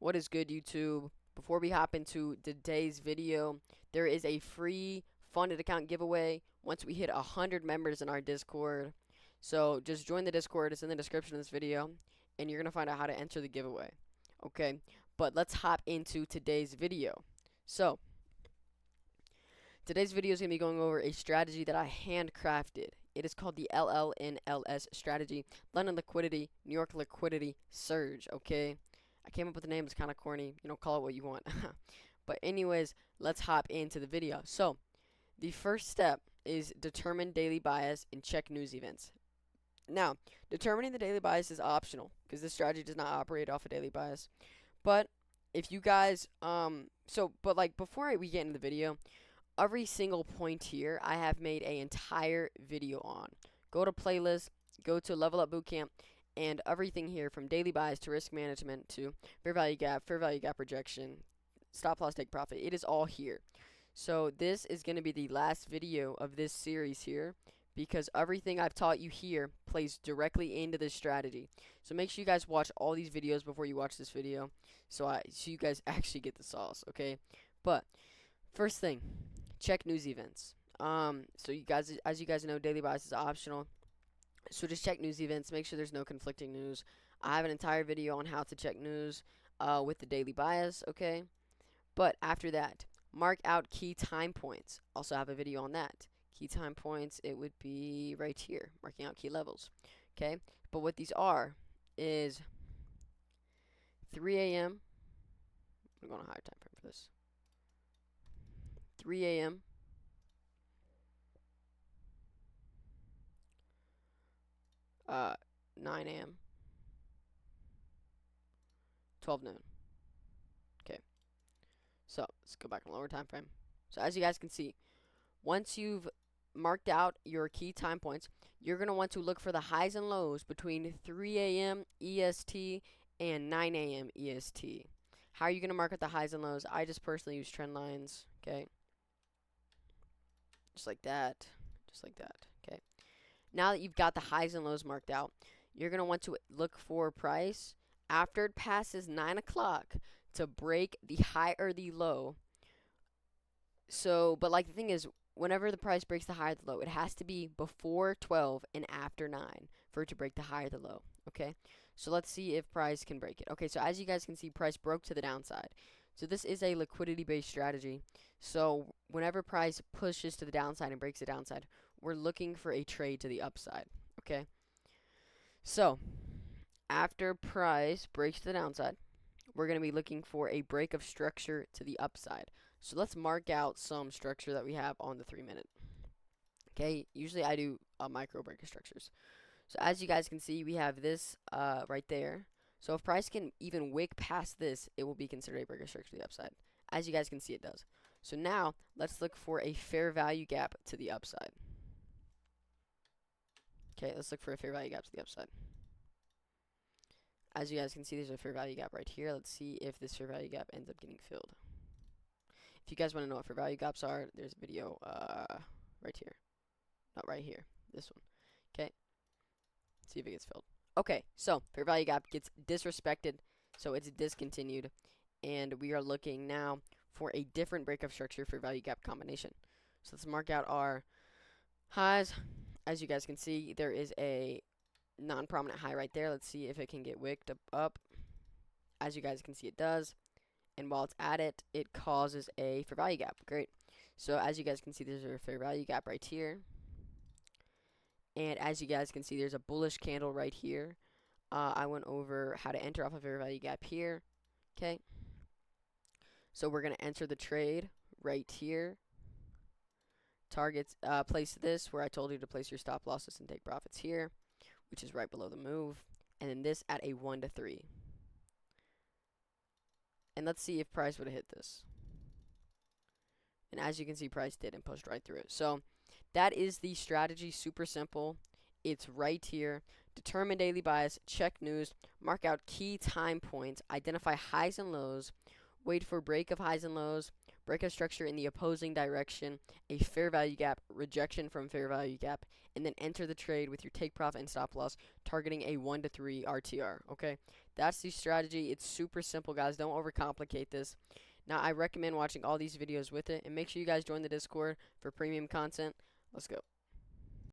What is good, YouTube? Before we hop into today's video, there is a free funded account giveaway once we hit 100 members in our Discord. So just join the Discord, it's in the description of this video, and you're going to find out how to enter the giveaway. Okay, but let's hop into today's video. So, today's video is going to be going over a strategy that I handcrafted. It is called the LLNLS strategy, London Liquidity, New York Liquidity Surge, okay? I came up with the name, it's kind of corny, call it what you want. But anyways, let's hop into the video. So, the first step is determine daily bias and check news events. Now, determining the daily bias is optional because this strategy does not operate off a daily bias. But if you guys, before we get into the video, every single point here I have made an entire video on. Go to playlist, go to Level Up Bootcamp, and everything here from daily buys to risk management to fair value gap rejection, stop loss take profit. It is all here. So this is going to be the last video of this series here because everything I've taught you here plays directly into this strategy. So make sure you guys watch all these videos before you watch this video so you guys actually get the sauce, okay? But first thing, check news events. So you guys, as you guys know, daily bias is optional. So just check news events, make sure there's no conflicting news. I have an entire video on how to check news with the daily bias, okay? But after that, mark out key time points. Also have a video on that. Key time points, it would be right here, marking out key levels, okay? But what these are is 3 a.m. I'm going to higher time frame for this. 3 a.m. 9 a.m. 12 noon. Okay. So let's go back in lower time frame. So as you guys can see, once you've marked out your key time points, you're going to want to look for the highs and lows between 3 a.m. EST and 9 a.m. EST. How are you going to mark out the highs and lows? I just personally use trend lines, okay? Just like that. Just like that, okay? Now that you've got the highs and lows marked out, you're going to want to look for price after it passes 9 o'clock to break the high or the low. So, but like the thing is, whenever the price breaks the high or the low, it has to be before 12 and after 9 for it to break the high or the low, okay? So let's see if price can break it. Okay, so as you guys can see, price broke to the downside. So this is a liquidity-based strategy. So whenever price pushes to the downside and breaks the downside, we're looking for a trade to the upside, okay? So after price breaks to the downside, we're going to be looking for a break of structure to the upside. So let's mark out some structure that we have on the 3-minute. Okay, usually I do micro break of structures. So as you guys can see, we have this right there. So if price can even wick past this, it will be considered a break of structure to the upside. As you guys can see, it does. So now let's look for a fair value gap to the upside. Okay, let's look for a fair value gap to the upside. As you guys can see, there's a fair value gap right here. Let's see if this fair value gap ends up getting filled. If you guys want to know what fair value gaps are, there's a video right here. Not right here. This one. Okay. See if it gets filled. Okay, so fair value gap gets disrespected, so it's discontinued. And we are looking now for a different break of structure for value gap combination. So let's mark out our highs. As you guys can see, there is a non-prominent high right there. Let's see if it can get wicked up. As you guys can see, it does. And while it's at it, it causes a fair value gap. Great. So as you guys can see, there's a fair value gap right here. And as you guys can see, there's a bullish candle right here. I went over how to enter off a fair value gap here. Okay. So we're going to enter the trade right here. Targets, place this where I told you to place your stop losses and take profits here, which is right below the move. And then this at a 1 to 3. And let's see if price would have hit this. And as you can see, price did and pushed right through it. So that is the strategy. Super simple. It's right here. Determine daily bias, check news, mark out key time points, identify highs and lows, wait for break of highs and lows, breakout structure in the opposing direction, a fair value gap, rejection from fair value gap, and then enter the trade with your take profit and stop loss, targeting a 1 to 3 RTR. Okay, that's the strategy. It's super simple, guys. Don't overcomplicate this. Now, I recommend watching all these videos with it, and make sure you guys join the Discord for premium content. Let's go.